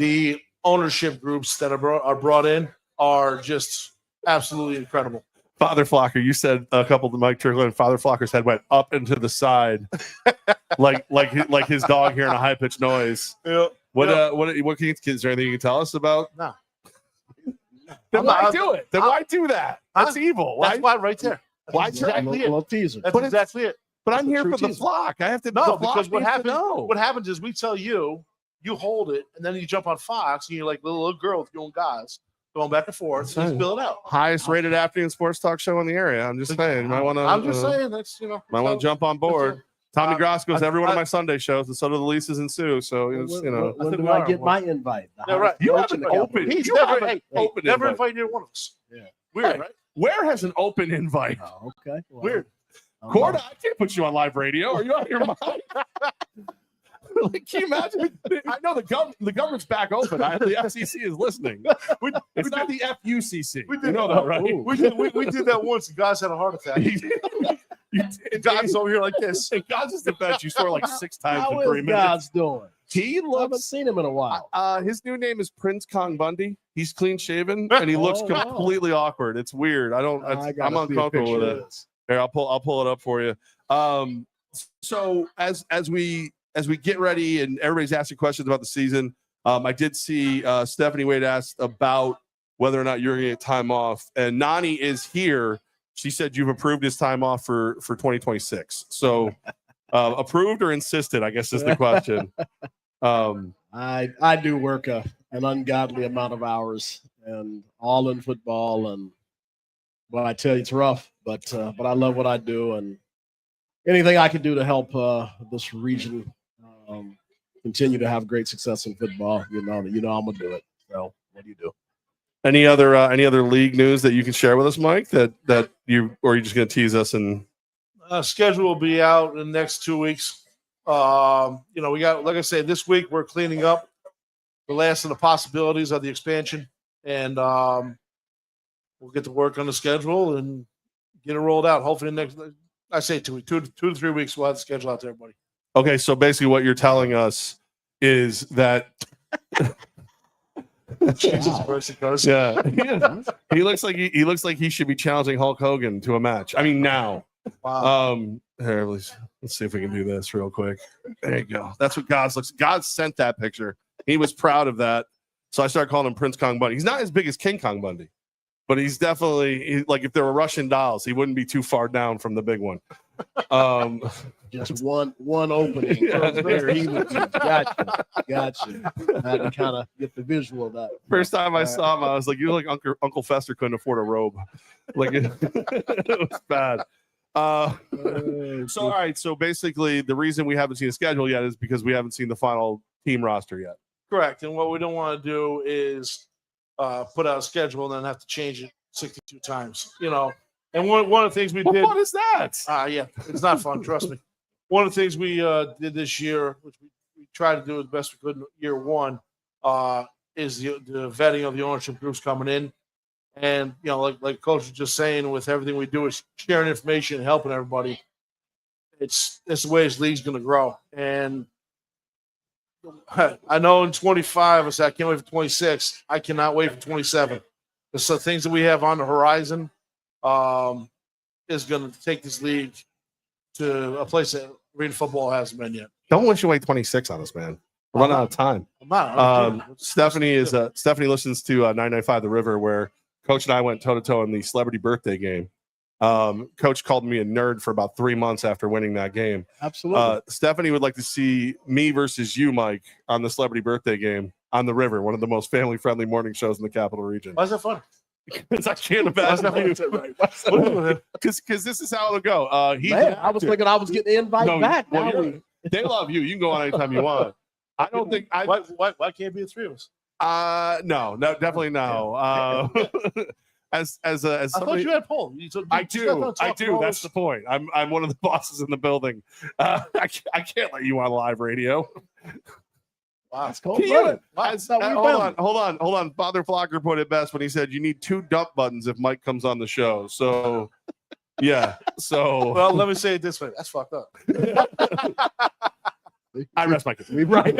the ownership groups that are brought in are just absolutely incredible. Father Flocker, you said a couple to Mike Turkle, and Father Flocker's head went up and to the side, like his dog hearing a high pitched noise. Yeah. What can you, is there anything you can tell us about? No. Then why do it? Then why do that? That's evil. That's why right there. That's why exactly it. Teaser. That's exactly it. But I'm here for the teaser. flock. I have to No, the because flock what happens is we tell you, you hold it, and then you jump on Fox, and you're like little girl with your own guys going back and forth, and spill it out. highest rated afternoon sports talk show in the area. I'm just saying. You might want to. I'm just saying that's Might want to jump on board. Tommy Gross goes to every one of I- my Sunday shows, and so do the Lisa's and Sue. So it's, you know, When do I get my invite? Yeah, right. you have Coach in an the open. company. He's You never, have an open never invite. invited one of us. Yeah. Weird, Hey, right? Where has an open invite? Oh, okay. Well, Weird. Corda, I can't put you on live radio. Are you out of your mind? Like, can you imagine? I know the government's back open. The FCC is listening. It's not the FUCC. We You did- know that, right? We did that once. The guys had a heart attack. And God's over here like this. In God's defense, you swore like 6 times How in 3 is minutes. God's doing? He I haven't looks. seen him in a while. His new name is Prince Kong Bundy. He's clean shaven and he looks Oh, wow. completely awkward. It's weird. I gotta I'm see a uncomfortable picture with of it. this. Here, I'll pull it up for you. So as we get ready and everybody's asking questions about the season, I did see Stephanie Wade asked about whether or not you're going to get time off, and Nani is here. She said you've approved his time off for 2026. So approved or insisted, I guess is the question. I do work an ungodly amount of hours, and all in football, and well, I tell you, it's rough, but I love what I do, and anything I can do to help this region continue to have great success in football, I'm gonna do it. So, what do you do? Any other league news that you can share with us, Mike? That you, or are you just going to tease us? And Schedule will be out in the next 2 weeks. We got, like I said, this week we're cleaning up the last of the possibilities of the expansion, and we'll get to work on the schedule and get it rolled out. Hopefully, I say 2 weeks, 2 to 3 weeks, we'll have the schedule out to everybody. okay, so basically, what you're telling us is that. Jesus Christ, it goes. Yeah, he looks like he should be challenging Hulk Hogan to a match. I mean, now. Wow. Here, let's see if we can do this real quick. There you go. That's what God sent that picture. He was proud of that. So I started calling him Prince Kong Bundy. He's not as big as King Kong Bundy, but he's definitely like if there were Russian dolls, he wouldn't be too far down from the big one. Just one opening. Yeah. There, he was gotcha. I had to kind of get the visual of that. First time I saw him, I was like, "You look like Uncle Fester couldn't afford a robe." Like it was bad. So all right. So basically, the reason we haven't seen a schedule yet is because we haven't seen the final team roster yet. Correct. And what we don't want to do is put out a schedule and then have to change it 62 times. And one of the things we What did. fun is that? Yeah, it's not fun. Trust me. One of the things we did this year, which we tried to do as best we could in year one, is the vetting of the ownership groups coming in. And, like Coach was just saying, with everything we do is sharing information and helping everybody. It's the way this league's going to grow. And I know in 25, I said, I can't wait for 26. I cannot wait for 27. There's some things that we have on the horizon is going to take this league to a place that arena football hasn't been yet. Don't want you to wait 26 on us, man. We're running out of time. I'm not. Stephanie listens to 995 The River, where Coach and I went toe-to-toe in the celebrity birthday game. Coach called me a nerd for about 3 months after winning that game. Absolutely. Stephanie would like to see me versus you, Mike, on the celebrity birthday game on The River, one of the most family-friendly morning shows in the Capital Region. Why is that fun? Because I can't imagine because this is how it'll go. I was thinking I was getting the invite back. They love you. You can go on anytime you want. I don't think Why can't it be the three of us? No, definitely no. As I thought you had Paul. I do. That's the point. I'm one of the bosses in the building. I can't let you on live radio. Wow, that's cool. Hold on. Father Flocker put it best when he said you need 2 dump buttons if Mike comes on the show. So yeah. So well, let me say it this way. That's fucked up. I rest my case. Right.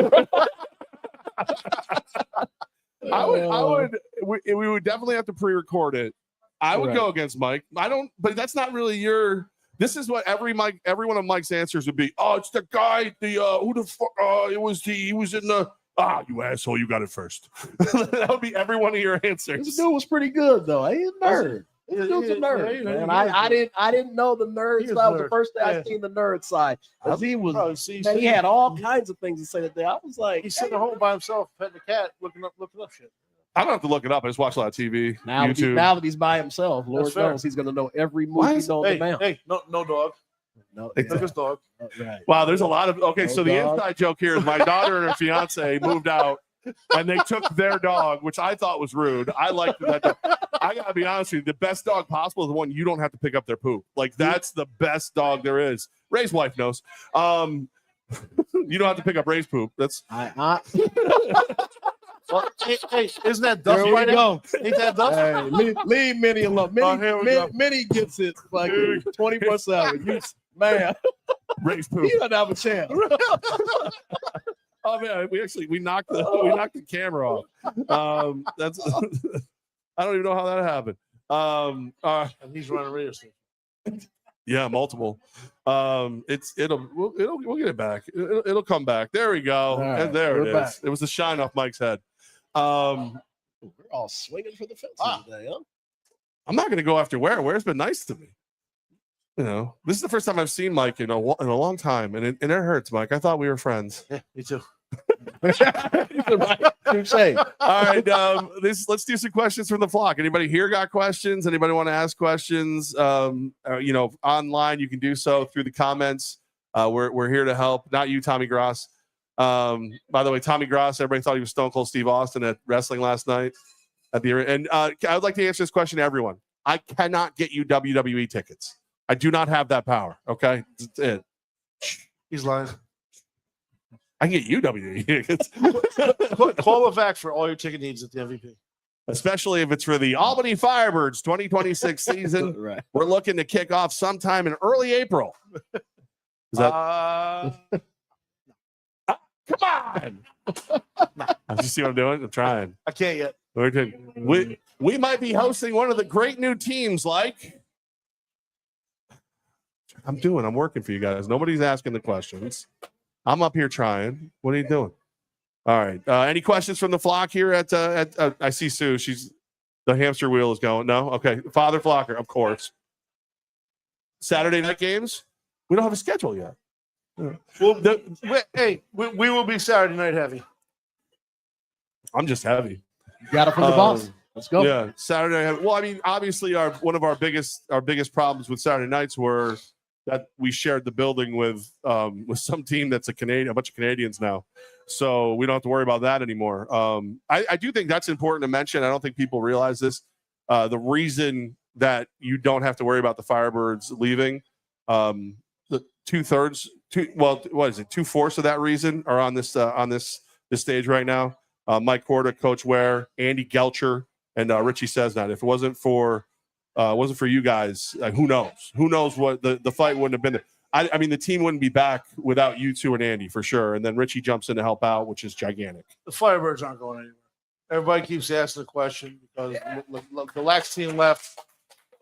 We would definitely have to pre-record it. I would go against Mike. But that's not really your. This is what every one of Mike's answers would be. Oh, it's the guy. Who the fuck? He was in the. You asshole! You got it first. That would be every one of your answers. This dude was pretty good though. He's a nerd. This dude's a nerd. Man. I didn't know the nerd. That was the first day I seen the nerd side. He had all kinds of things to say that day. I was like, he's sitting at home by himself, petting the cat, looking up shit. I don't have to look it up. I just watch a lot of TV. Now that he's by himself, Lord knows he's going to know every movie known to man. Hey, no dog. No, his dog. Right. Wow, there's a lot of so the inside joke here is my daughter and her fiance moved out and they took their dog, which I thought was rude. I liked that dog. I gotta be honest with you, the best dog possible is the one you don't have to pick up their poop. Like that's the best dog there is. Ray's wife knows. You don't have to pick up Ray's poop. That's Well, hey, isn't that Duff right now? Ain't that Duff? Hey, leave Minnie alone. Minnie gets it like 24/7. Man, Ray's poop. He doesn't have a chance. Oh man, we knocked the camera off. That's I don't even know how that happened. And he's running a radio station. Yeah, multiple. We'll get it back. It'll come back. There we go. Right, and there it is. Back. It was the shine off Mike's head. We're all swinging for the fence today, huh? I'm not going to go after Ware. Ware's been nice to me. You know, this is the first time I've seen Mike in a long time, and it hurts, Mike. I thought we were friends. Yeah, me too. All right, let's do some questions from the flock. Anybody here got questions? Anybody want to ask questions? Online you can do so through the comments. We're here to help. Not you, Tommy Gross. By the way, Tommy Gross, everybody thought he was Stone Cold Steve Austin at wrestling last night. I would like to answer this question to everyone. I cannot get you WWE tickets. I do not have that power. Okay, that's it. He's lying. I can get you WWE tickets. Call Levack for all your ticket needs at the MVP. Especially if it's for the Albany Firebirds 2026 season. Right. We're looking to kick off sometime in early April. Is that? Come on. You see what I'm doing? I'm trying. I can't yet. We might be hosting one of the great new teams like. I'm working for you guys. Nobody's asking the questions. I'm up here trying. What are you doing? All right. Any questions from the flock here at I see Sue. The hamster wheel is going. No? Okay. Father Flocker, of course. Saturday night games? We don't have a schedule yet. Well, we will be Saturday night heavy. I'm just heavy. You got it from the boss. Let's go. Yeah, Saturday night. Well, I mean, obviously, one of our biggest problems with Saturday nights were that we shared the building with some team that's a bunch of Canadians now, so we don't have to worry about that anymore. I do think that's important to mention. I don't think people realize this. The reason that you don't have to worry about the Firebirds leaving, the 2/3, what is it? 2/4 of that reason are on this stage right now. Mike Korda, Coach Ware, Andy Gelcher, and Richie Sesnat. If it wasn't for you guys, who knows? Who knows what the fight wouldn't have been there. I mean, the team wouldn't be back without you two and Andy for sure. And then Richie jumps in to help out, which is gigantic. The Firebirds aren't going anywhere. Everybody keeps asking the question because the Lax team left.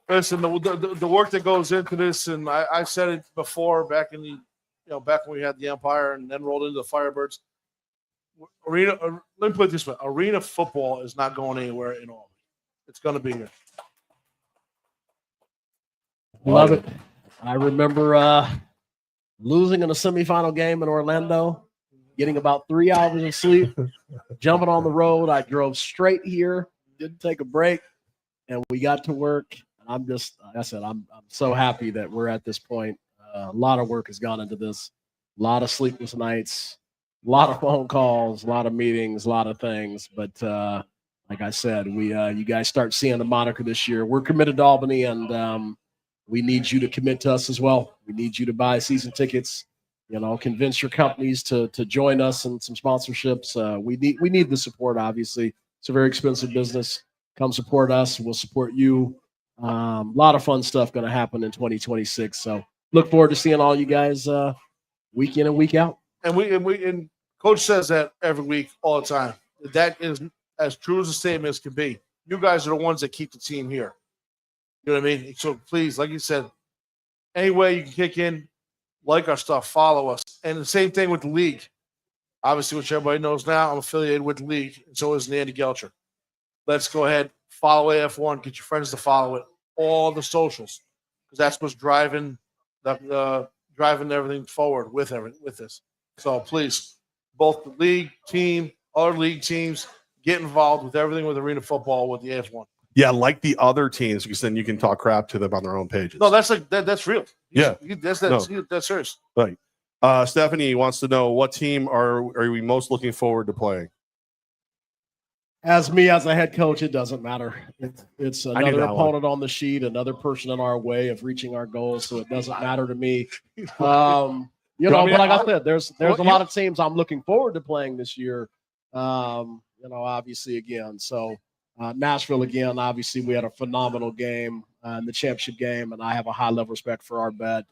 Listen, the work that goes into this, and I said it before back in back when we had the Empire and then rolled into the Firebirds. Let me put it this way: arena football is not going anywhere in Albany. It's going to be here. Love it. I remember losing in a semifinal game in Orlando, getting about 3 hours of sleep, jumping on the road. I drove straight here, didn't take a break, and we got to work. I'm so happy that we're at this point. A lot of work has gone into this, a lot of sleepless nights, a lot of phone calls, a lot of meetings, a lot of things. But like I said, you guys start seeing the moniker this year. We're committed to Albany, and we need you to commit to us as well. We need you to buy season tickets, convince your companies to join us in some sponsorships. We need the support, obviously. It's a very expensive business. Come support us. We'll support you. A lot of fun stuff going to happen in 2026. So look forward to seeing all you guys week in and week out. And Coach says that every week, all the time. That is as true as a statement as can be. You guys are the ones that keep the team here. You know what I mean? So please, like you said, any way you can kick in, like our stuff, follow us. And the same thing with the league. Obviously, which everybody knows now, I'm affiliated with the league, and so is Nandy Gelcher. Let's go ahead, follow AF1, get your friends to follow it, all the socials, because that's what's driving driving everything forward with this. So please, both the league team, other league teams, get involved with everything with arena football with the AF1. Yeah, like the other teams, because then you can talk crap to them on their own pages. No, that's that's real. That's serious. Right. Stephanie wants to know, what team are we most looking forward to playing? As a head coach, it doesn't matter. It's another opponent on the sheet, another person in our way of reaching our goals, so it doesn't matter to me. But like I said, there's a lot of teams I'm looking forward to playing this year. Obviously, again, so Nashville again. Obviously, we had a phenomenal game in the championship game, and I have a high level of respect for our bet.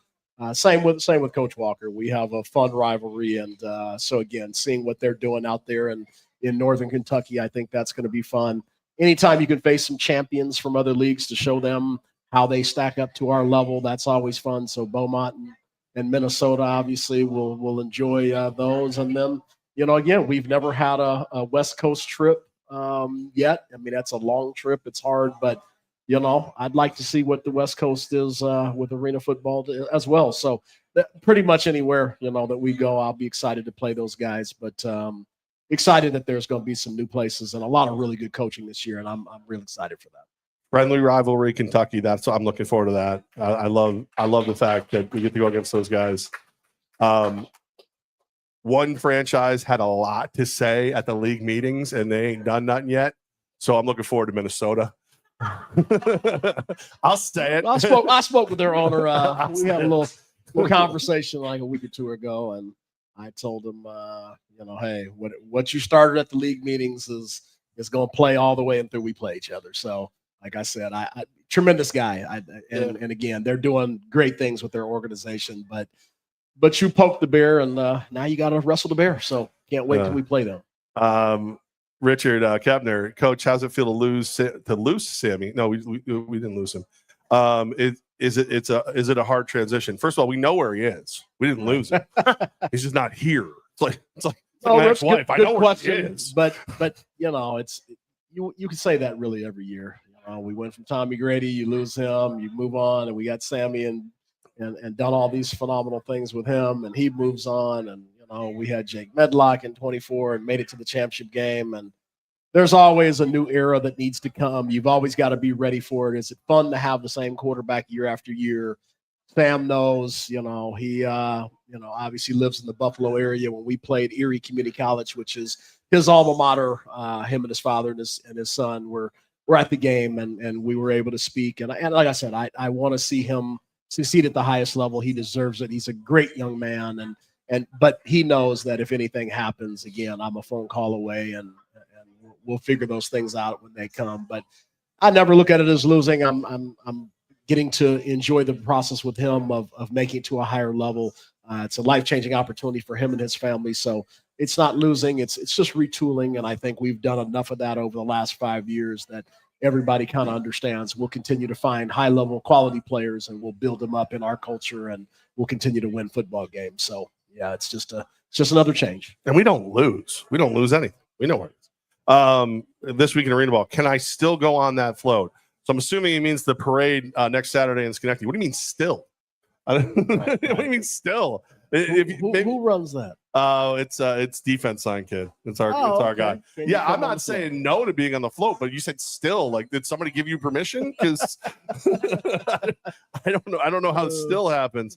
Same with Coach Walker. We have a fun rivalry, and so again, seeing what they're doing out there and in Northern Kentucky, I think that's going to be fun. Anytime you can face some champions from other leagues to show them how they stack up to our level, that's always fun. So Beaumont and Minnesota, obviously, will enjoy those. And then, again, we've never had a West Coast trip yet. I mean, that's a long trip. It's hard, but, I'd like to see what the West Coast is with arena football as well. So pretty much anywhere, that we go, I'll be excited to play those guys. But excited that there's going to be some new places and a lot of really good coaching this year, and I'm real excited for that. Friendly rivalry, Kentucky. I'm looking forward to that. I love the fact that we get to go against those guys. One franchise had a lot to say at the league meetings, and they ain't done nothing yet. So I'm looking forward to Minnesota. I'll say it. I spoke with their owner. We had a little conversation like a week or two ago, and I told him, hey, what you started at the league meetings is going to play all the way until we play each other. So, like I said, I tremendous guy. And again, they're doing great things with their organization. But you poked the bear, and now you got to wrestle the bear. So can't wait till we play them. Richard Kepner, Coach, how's it feel to lose Sammy? No, we didn't lose him. Is it a hard transition? First of all, we know where he is. We didn't lose him. He's just not here. It's like my ex-wife. I know where he is. But it's you can say that really every year. We went from Tommy Grady, you lose him, you move on, and we got Sammy and done all these phenomenal things with him, and he moves on, and we had Jake Medlock in 24 and made it to the championship game, and there's always a new era that needs to come. You've always got to be ready for it. Is it fun to have the same quarterback year after year? Sam knows, he obviously lives in the Buffalo area. When we played Erie Community College, which is his alma mater, him and his father and his son were at the game, and we were able to speak. And like I said, I want to see him succeed at the highest level. He deserves it. He's a great young man, but he knows that if anything happens, again, I'm a phone call away, and we'll figure those things out when they come. But I never look at it as losing. I'm getting to enjoy the process with him of making it to a higher level. It's a life-changing opportunity for him and his family. So it's not losing. It's just retooling. And I think we've done enough of that over the last 5 years that everybody kind of understands. We'll continue to find high-level quality players, and we'll build them up in our culture, and we'll continue to win football games. So yeah, it's just another change. And we don't lose. We don't lose anything. We know where it is. This week in Arena Ball, can I still go on that float? So I'm assuming he means the parade next Saturday in Schenectady. What do you mean still? What do you mean still? Who runs that? It's defense sign kid. It's our guy. Yeah, I'm not saying no to being on the float, but you said still. Like, did somebody give you permission? Because I don't know. I don't know how it still happens.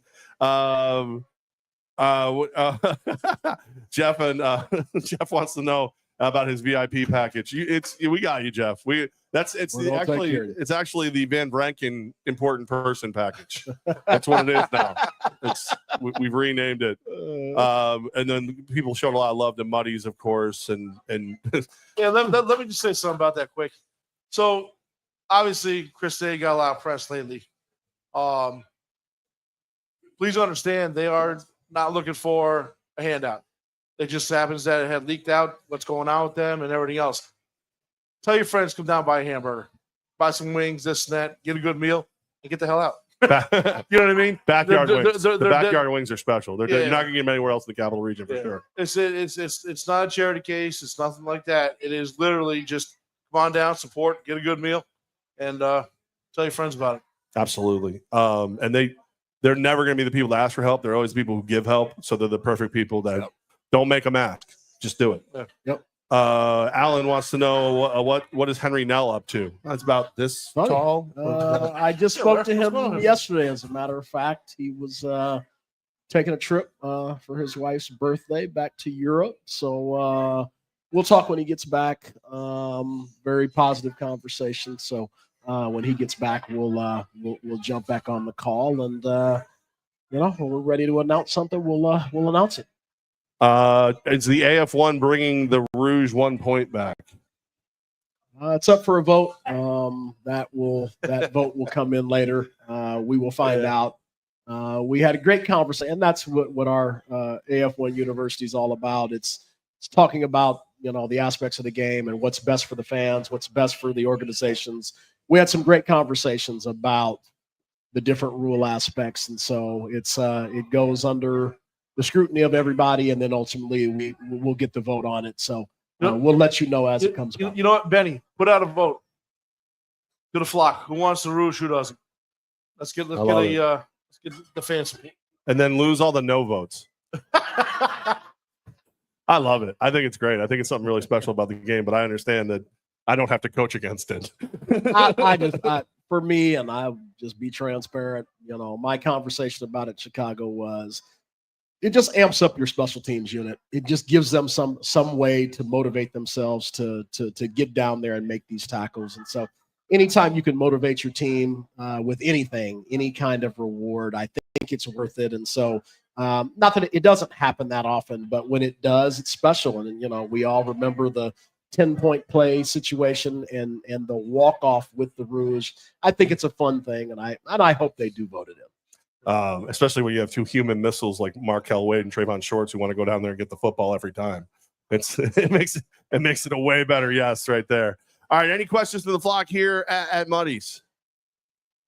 Jeff wants to know about his VIP package. We got you, Jeff. It's actually the Van Branken important person package. That's what it is now. We've renamed it. And then people showed a lot of love to Muddies, of course, and yeah. Let me just say something about that quick. So obviously, Chris Day got a lot of press lately. Please understand, they are not looking for a handout. It just happens that it had leaked out what's going on with them and everything else. Tell your friends, come down, buy a hamburger, buy some wings, this and that, get a good meal, and get the hell out. You know what I mean? Backyard wings. The backyard wings are special. You're not going to get them anywhere else in the capital region for sure. It's not a charity case. It's nothing like that. It is literally just come on down, support, get a good meal, and tell your friends about it. Absolutely. And they're never going to be the people that ask for help. They're always the people who give help. So they're the perfect people that don't make them ask. Just do it. Yeah. Yep. Alan wants to know what is Henry Nell up to? That's about this tall. I just spoke to him yesterday. As a matter of fact, he was taking a trip for his wife's birthday back to Europe. So we'll talk when he gets back. Very positive conversation. So when he gets back, we'll jump back on the call, and when we're ready to announce something, we'll announce it. Is the AF1 bringing the Rouge 1 point back? It's up for a vote. That vote will come in later. We will find out. We had a great conversation, and that's what our AF1 University is all about. It's talking about the aspects of the game and what's best for the fans, what's best for the organizations. We had some great conversations about the different rule aspects, and so it goes under the scrutiny of everybody, and then ultimately we'll get the vote on it. So we'll let you know as it comes about. You know what, Benny? Put out a vote to the flock. Who wants the Rouge? Who doesn't? Let's get the fans. And then lose all the no votes. I love it. I think it's great. I think it's something really special about the game, but I understand that I don't have to coach against it. For me, and I'll just be transparent, my conversation about it in Chicago was, it just amps up your special teams unit. It just gives them some way to motivate themselves to get down there and make these tackles. And so anytime you can motivate your team with anything, any kind of reward, I think it's worth it. And so not that it doesn't happen that often, but when it does, it's special. And, we all remember the 10-point play situation and the walk-off with the Rouge. I think it's a fun thing, and I hope they do vote it in. Especially when you have two human missiles like Markel Wade and Trayvon Shorts who want to go down there and get the football every time. It makes it a way better yes right there. All right, any questions for the flock here at Muddy's?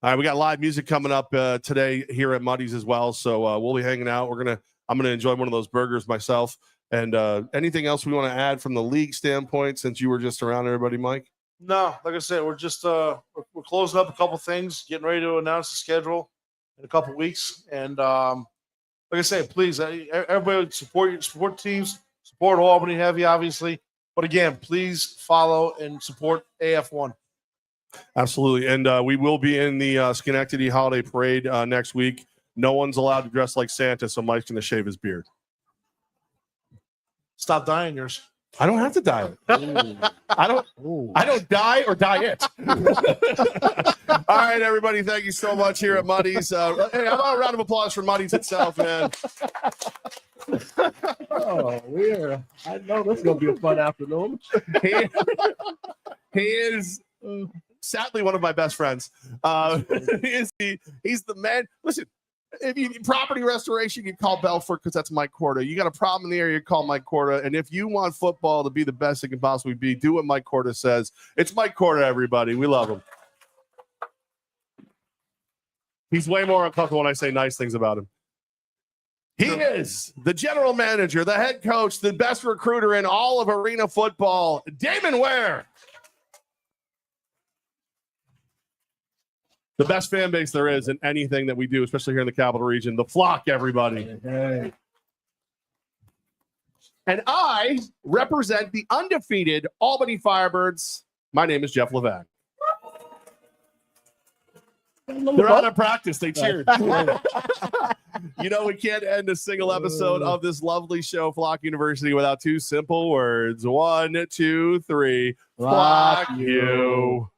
All right, we got live music coming up today here at Muddy's as well, so we'll be hanging out. I'm gonna enjoy one of those burgers myself. And anything else we want to add from the league standpoint since you were just around everybody, Mike? No, like I said, we're just we're closing up a couple things, getting ready to announce the schedule in a couple weeks. And like I say, please, everybody support teams, support Albany heavy, obviously. But again, please follow and support AF1. Absolutely. And we will be in the Schenectady Holiday Parade next week. No one's allowed to dress like Santa, so Mike's going to shave his beard. Stop dyeing yours. I don't have to dye it. I don't dye or dye it. All right, everybody. Thank you so much here at Muddy's. Hey, how about a round of applause for Muddy's itself, man? I know this is going to be a fun afternoon. He is sadly one of my best friends. He's the man. Listen, if you need property restoration, you call Belfort because that's Mike Korda. You got a problem in the area, you call Mike Korda. And if you want football to be the best it can possibly be, do what Mike Korda says. It's Mike Korda, everybody. We love him. He's way more uncomfortable when I say nice things about him. He is the general manager, the head coach, the best recruiter in all of arena football, Damon Ware. The best fan base there is in anything that we do, especially here in the Capital Region. The flock, everybody. Hey. And I represent the undefeated Albany Firebirds. My name is Jeff Levack. They're out of practice. They cheered. You know, we can't end a single episode of this lovely show, Flock University, without two simple words. 1, 2, 3. Flock you.